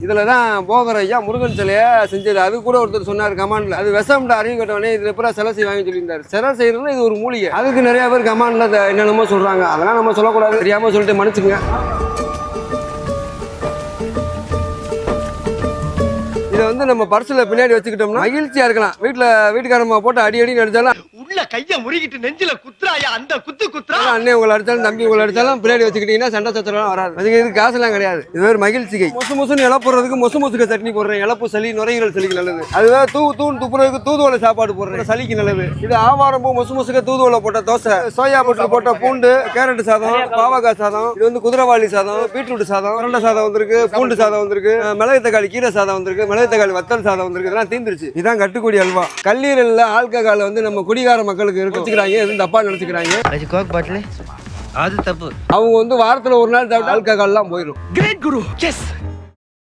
இதுல தான் போகர் ஐயா முருகன் சிலையை செஞ்சது. அது கூட ஒருத்தர் சொன்னார் கமாண்ட்ல, அது விஷம்ட அறிவு கட்டவனே இதுல பூரா சிலை செய்வாங்க சொல்லியிருந்தாரு. சிலை செய்யறதுல இது ஒரு மூலிகை. அதுக்கு நிறைய பேர் கமாண்ட்ல என்னென்னமோ சொல்றாங்க. அதெல்லாம் நம்ம சொல்லக்கூடாது, தெரியாம சொல்லிட்டு மன்னிச்சுங்க. இதை வந்து நம்ம பர்சுல பின்னாடி வச்சுக்கிட்டோம்னா மகிழ்ச்சியா இருக்கலாம். வீட்டுக்காரம்மா போட்டு அடி அடிச்சாலும் உள்ள கைய முறிக்கிட்டு நெஞ்சில குத்துறாயா, அந்த குத்துறா. அண்ணே உங்களை அடிச்சாலும் தம்பி உங்களை அடிச்சாலும் பின்னாடி வச்சுக்கிட்டீங்கன்னா சண்டை சச்சரவுலாம் வராது. அதுக்கு இது காசுலாம் கிடையாது. இது ஒரு மகிழ்ச்சிகை. மொசுன்னு இலை போடுறதுக்கு மொசுக்க சட்னி போடுறேன். இழப்பு சளி நுரையீரல் சளிக்கு நல்லது. அதுவே தூண் துப்புறதுக்கு தூதுவளை சாப்பாடு போடுறேன், சளிக்கு நல்லது. இது ஆவாரம் பூ மொசுக்க தூதுவளை போட்ட தோசை, சோயா பட்டர் போட்ட பூண்டு, கேரட் சாதம், பாவக்காய் சாதம், இது வந்து குதிரைவாளி சாதம், பீட்ரூட் சாதம், உருண்டை சாதம் வந்திருக்கு, பூண்டு சாதம் வந்திருக்கு, மிளகு தக்காளி கீரை சாதம் வந்திருக்கு, மிளகு தக்காளி வத்தல் சாதம் வந்திருக்கு. இதெல்லாம் தீந்துருச்சு. இதான் கட்டுக்குடி அல்வா. கல்லீரல்ல ஆல்கஹால் வந்து நம்ம குடிகார மக்களுக்கு வச்சுக்கிறாங்க. எதுவும் தப்பா நினைச்சுக்கிறாங்க. அது தப்பு. அவங்க வந்து வாரத்துல ஒரு நாள் சாப்பிட்டு ஆல்கஹால்லாம் போயிடும். கிரேட் குரு. எஸ்.